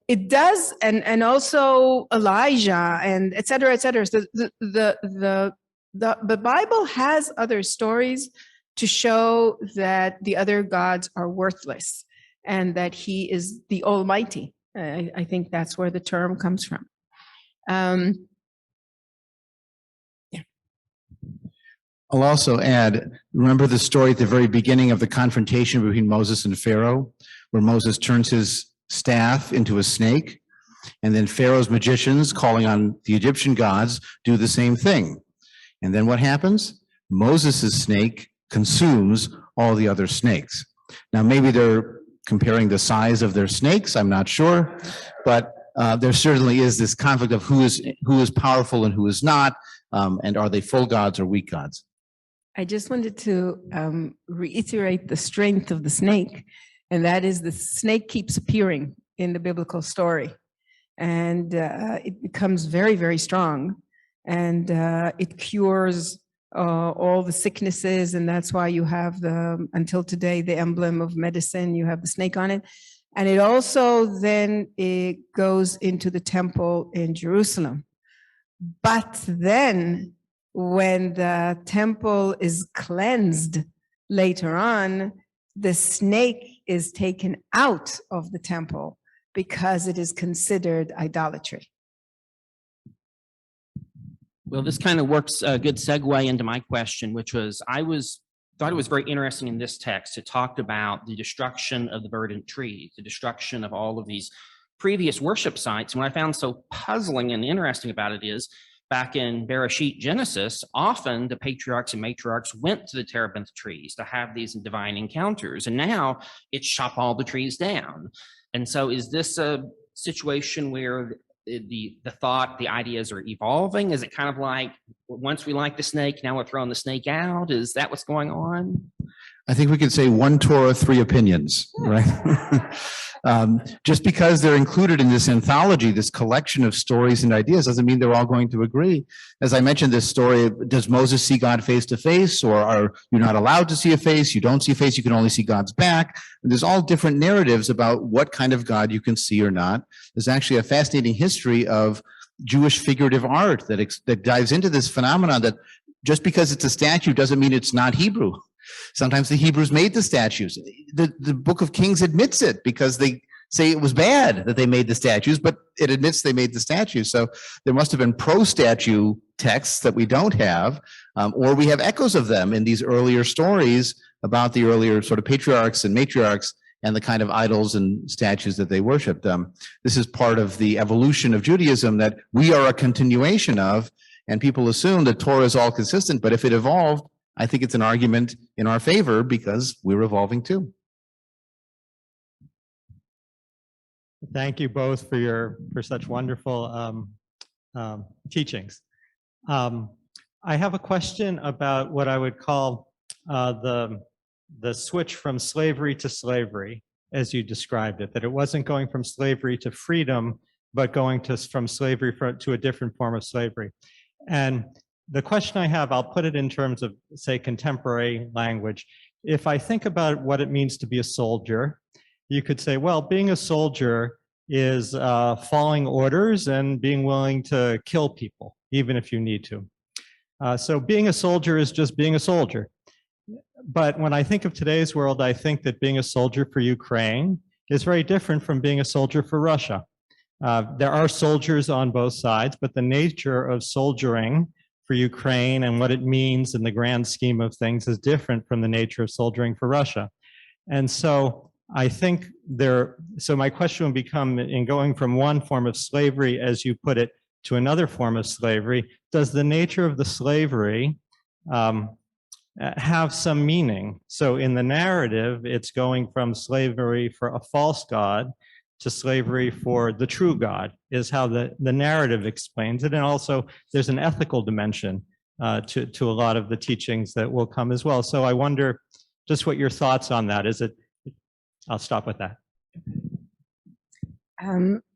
Speaker 2: it does, and also Elijah and et cetera, et cetera. So the Bible has other stories to show that the other gods are worthless. and that he is the Almighty. I think that's where the term comes from.
Speaker 1: I'll also add, remember the story at the very beginning of the confrontation between Moses and Pharaoh, where Moses turns his staff into a snake, and then Pharaoh's magicians, calling on the Egyptian gods, do the same thing. And then what happens? Moses' snake consumes all the other snakes. Now, maybe they're comparing the size of their snakes, I'm not sure, but there certainly is this conflict of who is powerful and who is not, and are they full gods or weak gods?
Speaker 2: I just wanted to reiterate the strength of the snake, and that is the snake keeps appearing in the biblical story, and it becomes very, very strong, and it cures all the sicknesses, and that's why you have until today, the emblem of medicine, you have the snake on it. And it also then it goes into the temple in Jerusalem. But then when the temple is cleansed later on, the snake is taken out of the temple because it is considered idolatry.
Speaker 3: Well, this kind of works a good segue into my question, which was, thought it was very interesting in this text. It talked about the destruction of the verdant trees, the destruction of all of these previous worship sites. And what I found so puzzling and interesting about it is, back in Bereshit Genesis, often the patriarchs and matriarchs went to the terebinth trees to have these divine encounters. And now it's chop all the trees down. And so is this a situation where the thought, the ideas are evolving? Is it kind of like, once we like the snake, now we're throwing the snake out? Is that what's going on?
Speaker 1: I think we could say one Torah, three opinions, right? Just because they're included in this anthology, this collection of stories and ideas, doesn't mean they're all going to agree. As I mentioned, this story, does Moses see God face to face, or are you not allowed to see a face? You don't see a face, you can only see God's back. And there's all different narratives about what kind of God you can see or not. There's actually a fascinating history of Jewish figurative art that dives into this phenomenon that just because it's a statue doesn't mean it's not Hebrew. Sometimes the Hebrews made the statues. The Book of Kings admits it because they say it was bad that they made the statues, but it admits they made the statues. So there must have been pro-statue texts that we don't have, or we have echoes of them in these earlier stories about the earlier sort of patriarchs and matriarchs and the kind of idols and statues that they worshipped. This is part of the evolution of Judaism that we are a continuation of, and people assume that Torah is all consistent, but if it evolved, I think it's an argument in our favor because we're evolving too.
Speaker 6: Thank you both for such wonderful teachings. I have a question about what I would call the switch from slavery to slavery, as you described it, that it wasn't going from slavery to freedom, but going from slavery to a different form of slavery. And the question I have, I'll put it in terms of, say, contemporary language. If I think about what it means to be a soldier, you could say, well, being a soldier is following orders and being willing to kill people, even if you need to. So being a soldier is just being a soldier. But when I think of today's world, I think that being a soldier for Ukraine is very different from being a soldier for Russia. There are soldiers on both sides, but the nature of soldiering for Ukraine and what it means in the grand scheme of things is different from the nature of soldiering for Russia. And so I think so my question would become, in going from one form of slavery, as you put it, to another form of slavery, does the nature of the slavery have some meaning? So in the narrative, it's going from slavery for a false God to slavery for the true God, is how the narrative explains it. And also there's an ethical dimension to a lot of the teachings that will come as well. So I wonder just what your thoughts on that. I'll stop with that.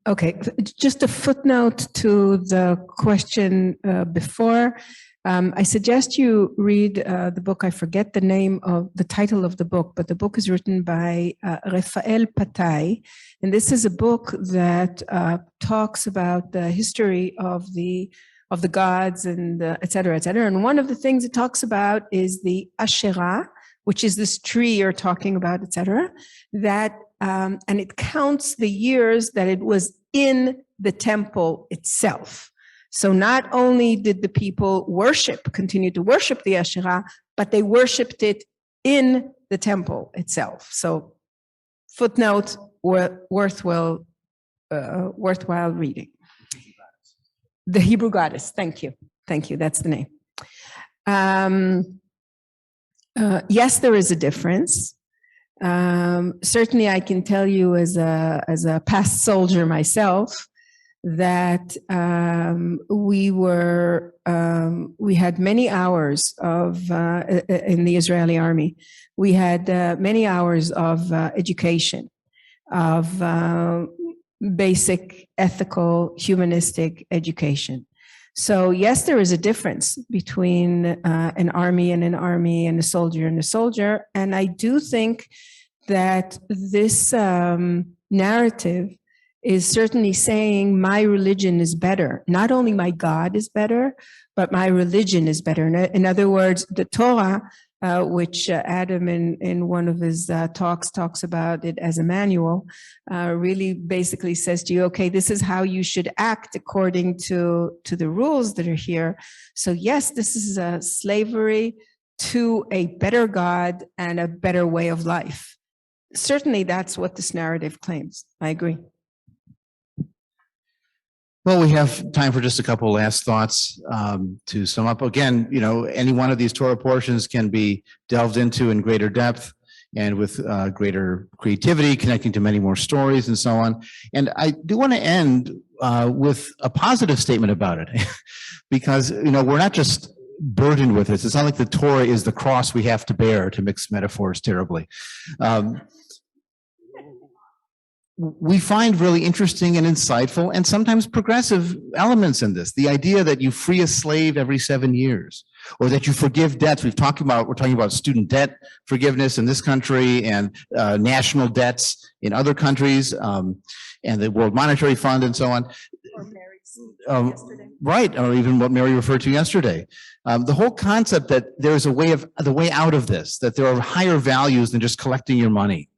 Speaker 2: Okay, just a footnote to the question before. I suggest you read the book. I forget the title of the book, but the book is written by Rafael Patai. And this is a book that talks about the history of the gods and et cetera, et cetera. And one of the things it talks about is the Asherah, which is this tree you're talking about, et cetera, that and it counts the years that it was in the temple itself. So not only did the people continue to worship the Asherah, but they worshiped it in the temple itself. So footnote, worthwhile reading. The Hebrew goddess. Thank you. That's the name. Yes, there is a difference. Certainly, I can tell you as a past soldier myself that we had many hours of in the Israeli army. We had many hours of education, of basic ethical, humanistic education. So yes, there is a difference between an army and an army and a soldier and a soldier. And I do think that this narrative is certainly saying my religion is better. Not only my God is better, but my religion is better. In other words, the Torah, which Adam in one of his talks about it as a manual, really basically says to you, okay, this is how you should act according to the rules that are here. So yes, this is a slavery to a better God and a better way of life. Certainly that's what this narrative claims. I agree.
Speaker 1: Well, we have time for just a couple last thoughts to sum up. Again, any one of these Torah portions can be delved into in greater depth and with greater creativity, connecting to many more stories and so on. And I do want to end with a positive statement about it, because we're not just burdened with this. It's not like the Torah is the cross we have to bear, to mix metaphors terribly. We find really interesting and insightful and sometimes progressive elements in this. The idea that you free a slave every 7 years, or that you forgive debts. We're talking about student debt forgiveness in this country, and national debts in other countries, and the World Monetary Fund and so on. Right, or even what Mary referred to yesterday. The whole concept that there's the way out of this, that there are higher values than just collecting your money.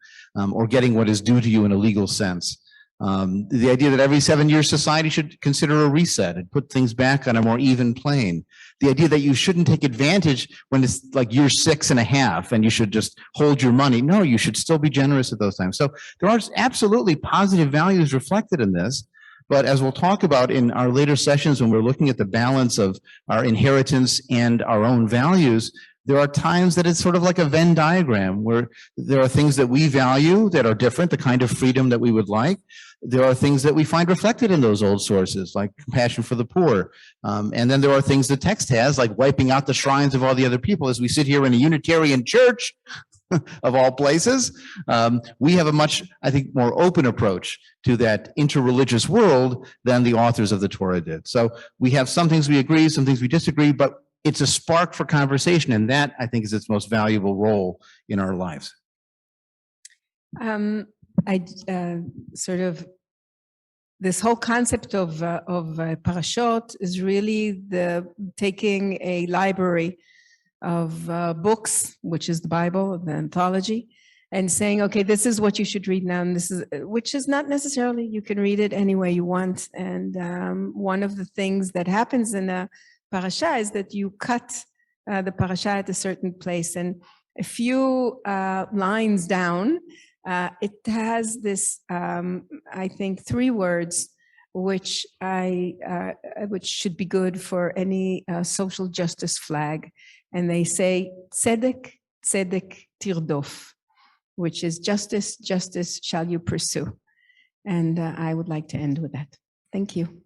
Speaker 1: Or getting what is due to you in a legal sense. The idea that every 7 years society should consider a reset and put things back on a more even plane. The idea that you shouldn't take advantage when it's like year 6.5 and you should just hold your money. No, you should still be generous at those times. So there are absolutely positive values reflected in this. But as we'll talk about in our later sessions, when we're looking at the balance of our inheritance and our own values, there are times that it's sort of like a Venn diagram, where there are things that we value that are different, the kind of freedom that we would like. There are things that we find reflected in those old sources, like compassion for the poor. And then there are things the text has, like wiping out the shrines of all the other people. As we sit here in a Unitarian church, of all places, we have a much, I think, more open approach to that interreligious world than the authors of the Torah did. So we have some things we agree, some things we disagree, but it's a spark for conversation, and that, I think, is its most valuable role in our lives.
Speaker 2: This whole concept of parashot is really taking a library of books, which is the Bible, the anthology, and saying, okay, this is what you should read now, and which is not necessarily, you can read it any way you want. And one of the things that happens in a parasha is that you cut the parasha at a certain place, and a few lines down, it has this, I think, 3 words, which should be good for any social justice flag, and they say tzedek, tzedek tirdof, which is justice, justice shall you pursue. And I would like to end with that. Thank you.